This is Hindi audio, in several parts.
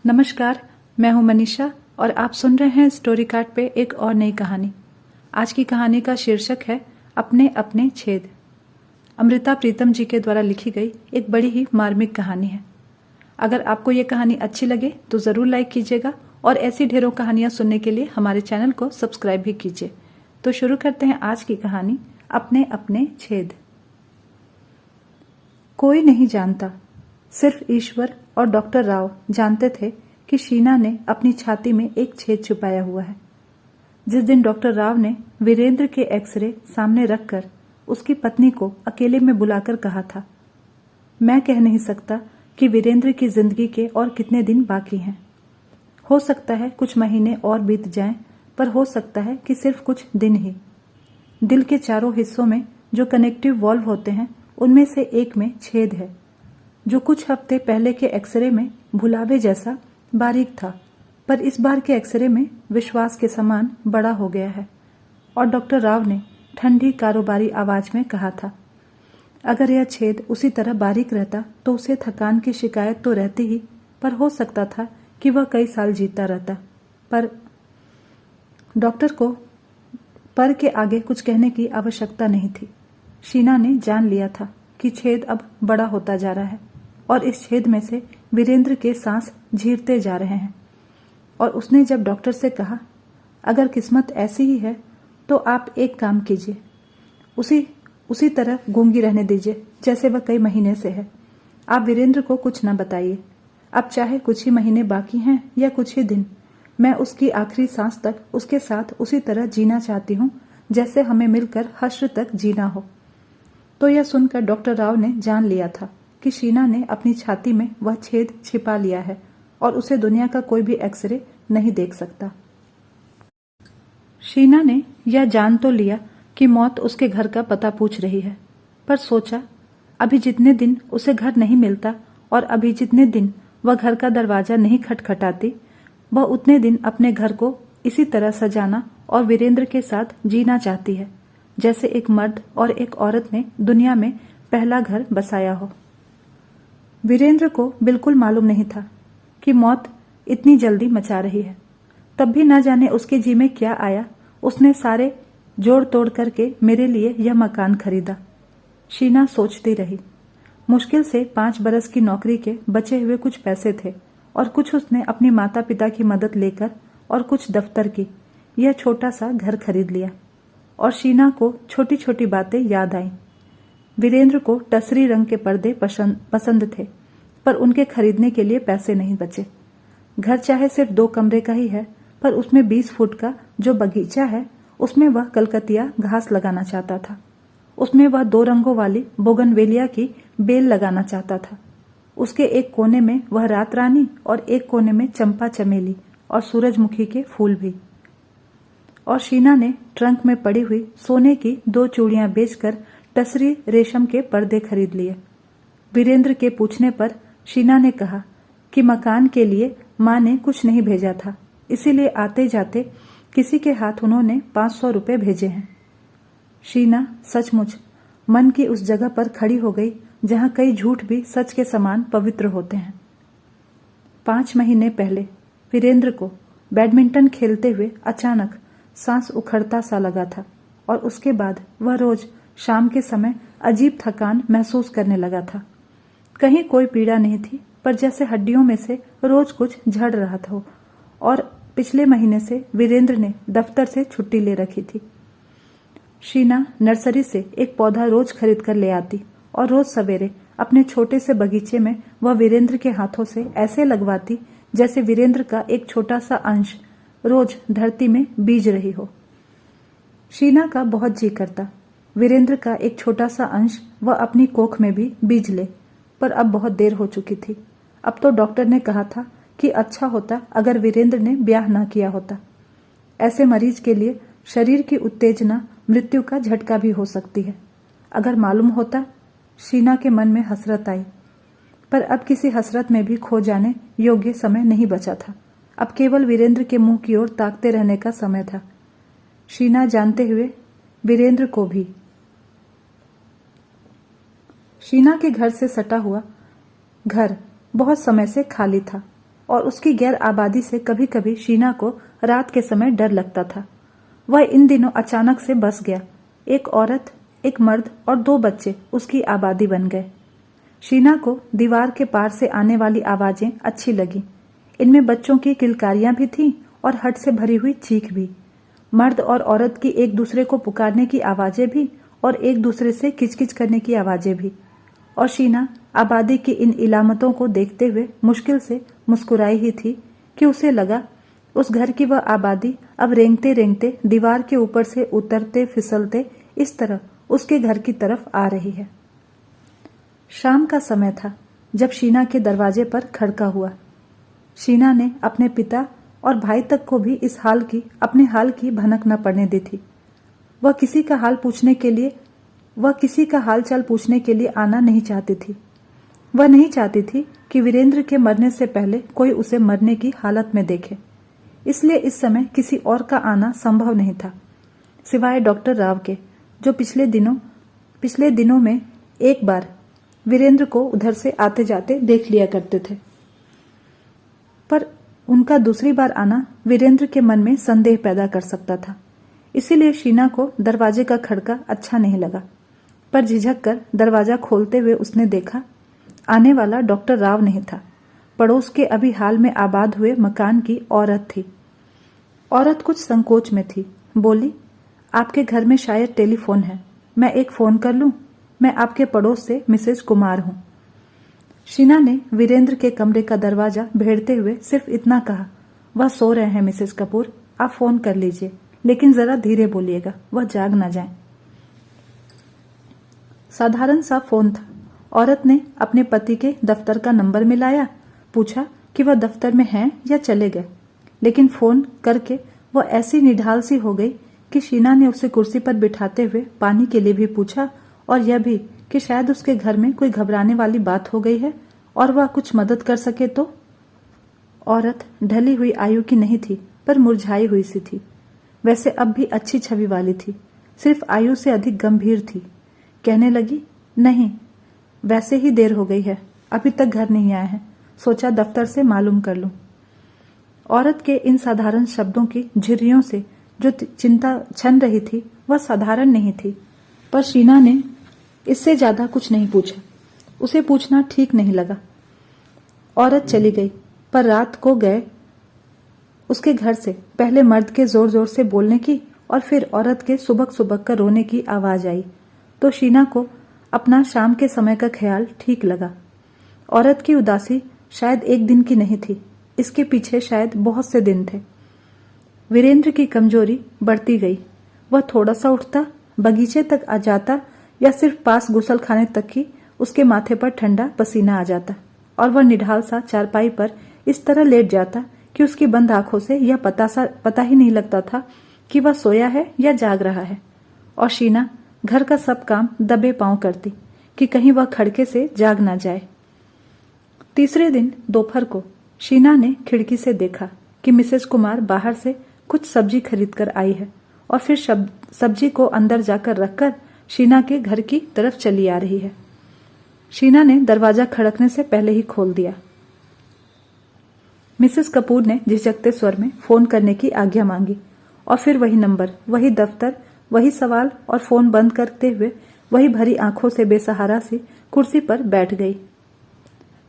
नमस्कार, मैं हूं मनीषा और आप सुन रहे हैं स्टोरी कार्ड पे एक और नई कहानी। आज की कहानी का शीर्षक है अपने अपने छेद। अमृता प्रीतम जी के द्वारा लिखी गई एक बड़ी ही मार्मिक कहानी है। अगर आपको ये कहानी अच्छी लगे तो ज़रूर लाइक कीजिएगा और ऐसी ढेरों कहानियाँ सुनने के लिए हमारे चैनल को सब्सक्राइब भी कीजिए। तो शुरू करते हैं आज की कहानी, अपने अपने छेद। कोई नहीं जानता, सिर्फ ईश्वर और डॉक्टर राव जानते थे कि शीना ने अपनी छाती में एक छेद छुपाया हुआ है। जिस दिन डॉक्टर राव ने वीरेंद्र के एक्सरे सामने रखकर उसकी पत्नी को अकेले में बुलाकर कहा था, मैं कह नहीं सकता कि वीरेंद्र की जिंदगी के और कितने दिन बाकी हैं। हो सकता है कुछ महीने और बीत जाएं, पर हो सकता है कि सिर्फ कुछ दिन ही। दिल के चारों हिस्सों में जो कनेक्टिव वॉल्व होते हैं उनमें से एक में छेद है, जो कुछ हफ्ते पहले के एक्सरे में भुलावे जैसा बारीक था, पर इस बार के एक्सरे में विश्वास के समान बड़ा हो गया है। और डॉक्टर राव ने ठंडी कारोबारी आवाज में कहा था, अगर यह छेद उसी तरह बारीक रहता तो उसे थकान की शिकायत तो रहती ही, पर हो सकता था कि वह कई साल जीता रहता। पर डॉक्टर को पर के आगे कुछ कहने की आवश्यकता नहीं थी। शीना ने जान लिया था कि छेद अब बड़ा होता जा रहा है और इस छेद में से वीरेंद्र के सांस झीरते जा रहे हैं। और उसने जब डॉक्टर से कहा, अगर किस्मत ऐसी ही है तो आप एक काम कीजिए, उसी तरह गूंगी रहने दीजिए जैसे वह कई महीने से है। आप वीरेंद्र को कुछ न बताइए। अब चाहे कुछ ही महीने बाकी हैं या कुछ ही दिन, मैं उसकी आखिरी सांस तक उसके साथ उसी तरह जीना चाहती हूँ जैसे हमें मिलकर हश्र तक जीना हो। तो यह सुनकर डॉक्टर राव ने जान लिया था कि शीना ने अपनी छाती में वह छेद छिपा लिया है और उसे दुनिया का कोई भी एक्सरे नहीं देख सकता। शीना ने यह जान तो लिया कि मौत उसके घर का पता पूछ रही है, पर सोचा अभी जितने दिन उसे घर नहीं मिलता और अभी जितने दिन वह घर का दरवाजा नहीं खटखटाती, वह उतने दिन अपने घर को इसी तरह सजाना और वीरेंद्र के साथ जीना चाहती है जैसे एक मर्द और एक औरत ने दुनिया में पहला घर बसाया हो। वीरेंद्र को बिल्कुल मालूम नहीं था कि मौत इतनी जल्दी मचा रही है। तब भी न जाने उसके जी में क्या आया, उसने सारे जोड़ तोड़ करके मेरे लिए यह मकान खरीदा। शीना सोचती रही। मुश्किल से 5 बरस की नौकरी के बचे हुए कुछ पैसे थे और कुछ उसने अपनी माता पिता की मदद लेकर और कुछ दफ्तर की यह छोटा सा घर खरीद लिया। और शीना को छोटी छोटी बातें याद आईं। वीरेंद्र को टसरी रंग के पर्दे पसंद थे, पर उनके खरीदने के लिए पैसे नहीं बचे। घर चाहे सिर्फ 2 कमरे का ही है, पर उसमें 20 फुट का जो बगीचा है उसमें वह कलकतिया घास लगाना चाहता था। उसमें वह 2 रंगों वाली बोगनवेलिया की बेल लगाना चाहता था। उसके एक कोने में वह रात रानी और एक कोने में चंपा चमेली और सूरजमुखी के फूल भी। और शीना ने ट्रंक में पड़ी हुई सोने की 2 चूड़ियां बेचकर टसरी रेशम के पर्दे खरीद लिए। वीरेंद्र के पूछने पर शीना ने कहा कि मकान के लिए माँ ने कुछ नहीं भेजा था, इसीलिए आते जाते किसी के हाथ उन्होंने 500 रुपए भेजे हैं। शीना सचमुच मन की उस जगह पर खड़ी हो गई जहां कई झूठ भी सच के समान पवित्र होते हैं। 5 महीने पहले वीरेंद्र को बैडमिंटन खेलते हुए अचानक सांस उखड़ता सा लगा था और उसके बाद वह रोज शाम के समय अजीब थकान महसूस करने लगा था। कहीं कोई पीड़ा नहीं थी, पर जैसे हड्डियों में से रोज कुछ झड़ रहा था। और पिछले महीने से वीरेंद्र ने दफ्तर से छुट्टी ले रखी थी। शीना नर्सरी से एक पौधा रोज खरीद कर ले आती और रोज सवेरे अपने छोटे से बगीचे में वह वीरेंद्र के हाथों से ऐसे लगवाती जैसे वीरेंद्र का एक छोटा सा अंश रोज धरती में बीज रही हो। शीना का बहुत जी करता वीरेंद्र का एक छोटा सा अंश वह अपनी कोख में भी बीज ले, पर अब बहुत देर हो चुकी थी। अब तो डॉक्टर ने कहा था कि अच्छा होता अगर वीरेंद्र ने ब्याह न किया होता। ऐसे मरीज के लिए शरीर की उत्तेजना मृत्यु का झटका भी हो सकती है। अगर मालूम होता। शीना के मन में हसरत आई, पर अब किसी हसरत में भी खो जाने योग्य समय नहीं बचा था। अब केवल वीरेंद्र के मुंह की ओर ताकते रहने का समय था। शीना जानते हुए वीरेंद्र को भी। शीना के घर से सटा हुआ घर बहुत समय से खाली था। और उसकी गैर आबादी से कभी कभी शीना को रात के समय डर लगता था। वह इन दिनों अचानक से बस गया। एक औरत, एक मर्द और 2 बच्चे उसकी आबादी बन गए। शीना को दीवार के पार से आने वाली आवाजें अच्छी लगी। इनमें बच्चों की किलकारियां भी थीं और हट से भरी हुई चीख भी, मर्द और औरत की एक दूसरे को पुकारने की आवाजें भी और एक दूसरे से किचकिच करने की आवाजें भी। और शीना आबादी की इन इलामतों को देखते हुए मुश्किल से मुस्कुराई ही थी कि उसे लगा उस घर की वह आबादी अब रेंगते रेंगते दीवार के ऊपर से उतरते फिसलते इस तरह उसके घर की तरफ आ रही है। शाम का समय था जब शीना के दरवाजे पर खड़का हुआ। शीना ने अपने पिता और भाई तक को भी इस हाल की, अपने हाल की भनक न पड़ने दी थी। वह किसी का हाल चाल पूछने के लिए आना नहीं चाहती थी। वह नहीं चाहती थी कि वीरेंद्र के मरने से पहले कोई उसे मरने की हालत में देखे। इसलिए इस समय किसी और का आना संभव नहीं था, सिवाय डॉक्टर राव के, जो पिछले दिनों में एक बार वीरेंद्र को उधर से आते जाते देख लिया करते थे। पर उनका दूसरी बार आना वीरेंद्र के मन में संदेह पैदा कर सकता था। इसीलिए शीना को दरवाजे का खड़का अच्छा नहीं लगा। पर झिझक कर दरवाजा खोलते हुए उसने देखा, आने वाला डॉक्टर राव नहीं था, पड़ोस के अभी हाल में आबाद हुए मकान की औरत थी। औरत कुछ संकोच में थी। बोली, आपके घर में शायद टेलीफोन है, मैं एक फोन कर लूं? मैं आपके पड़ोस से मिसेज कुमार हूं। शीना ने वीरेंद्र के कमरे का दरवाजा भेड़ते हुए सिर्फ इतना कहा, वह सो रहे हैं मिसेज कपूर, आप फोन कर लीजिए, लेकिन जरा धीरे बोलिएगा, वह जाग ना जाए। साधारण सा फोन था। औरत ने अपने पति के दफ्तर का नंबर मिलाया, पूछा कि वह दफ्तर में हैं या चले गए, लेकिन फोन करके वह ऐसी निढाल सी हो गई कि शीना ने उसे कुर्सी पर बिठाते हुए पानी के लिए भी पूछा और यह भी कि शायद उसके घर में कोई घबराने वाली बात हो गई है और वह कुछ मदद कर सके तो। औरत ढली हुई आयु की नहीं थी, पर मुरझाई हुई सी थी। वैसे अब भी अच्छी छवि वाली थी, सिर्फ आयु से अधिक गंभीर थी। कहने लगी, नहीं, वैसे ही देर हो गई है, अभी तक घर नहीं आए हैं, सोचा दफ्तर से मालूम कर लूं। औरत के इन साधारण शब्दों की झिर्रियों से जो चिंता छन रही थी वह साधारण नहीं थी, पर शीना ने इससे ज्यादा कुछ नहीं पूछा। उसे पूछना ठीक नहीं लगा। औरत चली गई, पर रात को गए उसके घर से पहले मर्द के जोर जोर से बोलने की और फिर औरत के सुबक सुबक कर रोने की आवाज आई, तो शीना को अपना शाम के समय का ख्याल ठीक लगा। औरत की उदासी शायद एक दिन की नहीं थी, इसके पीछे शायद बहुत से दिन थे। वीरेंद्र की कमजोरी बढ़ती गई। वह थोड़ा सा उठता, बगीचे तक आ जाता या सिर्फ पास गुसल खाने तक ही उसके माथे पर ठंडा पसीना आ जाता और वह निढाल सा चारपाई पर इस तरह लेट जाता कि उसकी बंद आंखों से यह पता ही नहीं लगता था कि वह सोया है या जाग रहा है। और शीना घर का सब काम दबे पांव करती कि कहीं वह खड़के से जाग ना जाए। तीसरे दिन दोपहर को शीना ने खिड़की से देखा कि मिसेस कुमार बाहर से कुछ सब्जी खरीद कर आई है और फिर सब्जी को अंदर जाकर रखकर शीना के घर की तरफ चली आ रही है। शीना ने दरवाजा खड़कने से पहले ही खोल दिया। मिसेस कपूर ने झिझकते स्वर में फोन करने की आज्ञा मांगी और फिर वही नंबर, वही दफ्तर, वही सवाल और फोन बंद करते हुए वही भरी आंखों से बेसहारा सी कुर्सी पर बैठ गई।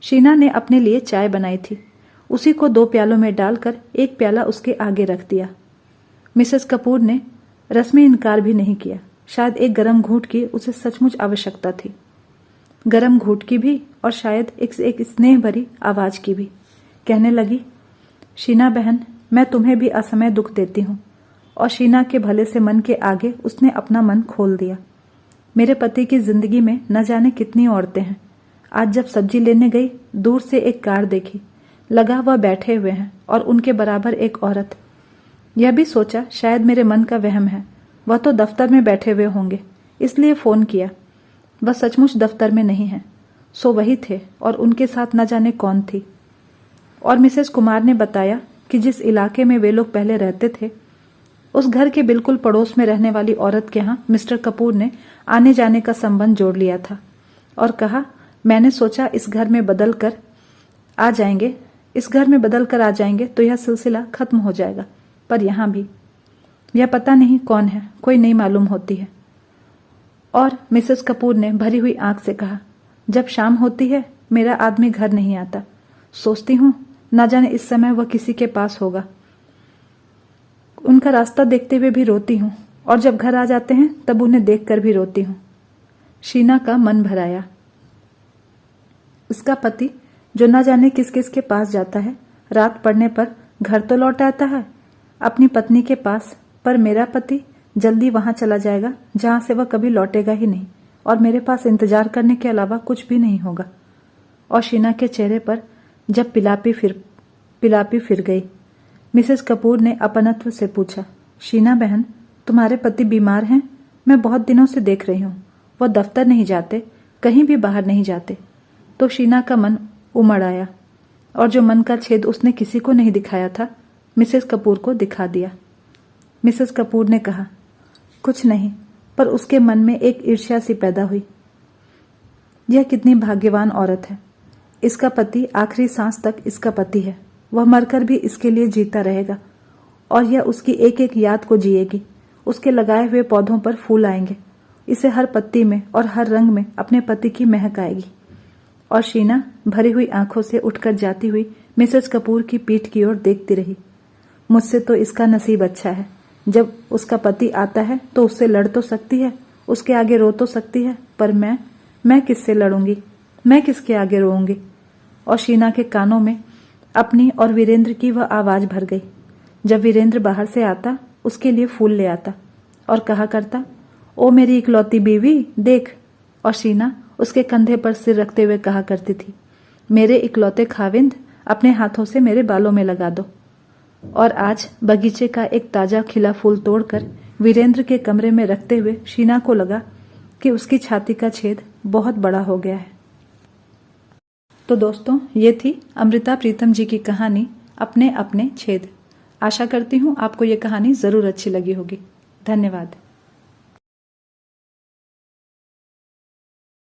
शीना ने अपने लिए चाय बनाई थी, उसी को 2 प्यालों में डालकर एक प्याला उसके आगे रख दिया। मिसेस कपूर ने रस्मी इनकार भी नहीं किया। शायद एक गरम घूंट की उसे सचमुच आवश्यकता थी, गरम घूंट की भी और शायद एक स्नेह भरी आवाज की भी। कहने लगी, शीना बहन, मैं तुम्हें भी असमय दुख देती हूँ। और शीना के भले से मन के आगे उसने अपना मन खोल दिया। मेरे पति की जिंदगी में न जाने कितनी औरतें हैं। आज जब सब्जी लेने गई, दूर से एक कार देखी, लगा वह बैठे हुए हैं और उनके बराबर एक औरत। यह भी सोचा शायद मेरे मन का वहम है, वह तो दफ्तर में बैठे हुए होंगे, इसलिए फोन किया। वह सचमुच दफ्तर में नहीं है, सो वही थे और उनके साथ न जाने कौन थी। और मिसेस कुमार ने बताया कि जिस इलाके में वे लोग पहले रहते थे, उस घर के बिल्कुल पड़ोस में रहने वाली औरत के यहाँ मिस्टर कपूर ने आने जाने का संबंध जोड़ लिया था और कहा, मैंने सोचा इस घर में बदल कर आ जाएंगे, इस घर में बदल कर आ जाएंगे तो यह सिलसिला खत्म हो जाएगा। पर यहाँ भी यह पता नहीं कौन है, कोई नहीं मालूम होती है। और मिसेस कपूर ने भरी हुई आंख से कहा, जब शाम होती है मेरा आदमी घर नहीं आता। सोचती हूँ ना जाने इस समय वह किसी के पास होगा। उनका रास्ता देखते हुए भी रोती हूँ और जब घर आ जाते हैं तब उन्हें देखकर भी रोती हूँ। शीना का मन भर आया। उसका पति जो ना जाने किस किस के पास जाता है, रात पड़ने पर घर तो लौट आता है अपनी पत्नी के पास, पर मेरा पति जल्दी वहां चला जाएगा जहां से वह कभी लौटेगा ही नहीं और मेरे पास इंतजार करने के अलावा कुछ भी नहीं होगा। और शीना के चेहरे पर जब पिलापी फिर गई। मिसेस कपूर ने अपनत्व से पूछा, शीना बहन, तुम्हारे पति बीमार हैं? मैं बहुत दिनों से देख रही हूँ, वह दफ्तर नहीं जाते, कहीं भी बाहर नहीं जाते। तो शीना का मन उमड़ आया और जो मन का छेद उसने किसी को नहीं दिखाया था, मिसेस कपूर को दिखा दिया। मिसेस कपूर ने कहा, कुछ नहीं, पर उसके मन में एक ईर्ष्या सी पैदा हुई। यह कितनी भाग्यवान औरत है। इसका पति आखिरी सांस तक इसका पति है। वह मरकर भी इसके लिए जीता रहेगा और यह उसकी एक एक याद को जिएगी। उसके लगाए हुए पौधों पर फूल आएंगे। इसे हर पत्ती में और हर रंग में अपने पति की महक आएगी। और शीना भरी हुई आंखों से उठकर जाती हुई मिसेस कपूर की पीठ की ओर देखती रही। मुझसे तो इसका नसीब अच्छा है। जब उसका पति आता है तो उससे लड़ तो सकती है, उसके आगे रो तो सकती है, पर मैं किससे लड़ूंगी? मैं किसके आगे रोऊंगी? और शीना के कानों में अपनी और वीरेंद्र की वह आवाज भर गई। जब वीरेंद्र बाहर से आता, उसके लिए फूल ले आता और कहा करता, ओ मेरी इकलौती बीवी, देख। और शीना उसके कंधे पर सिर रखते हुए कहा करती थी, मेरे इकलौते खाविंद, अपने हाथों से मेरे बालों में लगा दो। और आज बगीचे का एक ताजा खिला फूल तोड़कर वीरेंद्र के कमरे में रखते हुए शीना को लगा कि उसकी छाती का छेद बहुत बड़ा हो गया है। तो दोस्तों, ये थी अमृता प्रीतम जी की कहानी अपने अपने छेद। आशा करती हूँ आपको ये कहानी जरूर अच्छी लगी होगी। धन्यवाद।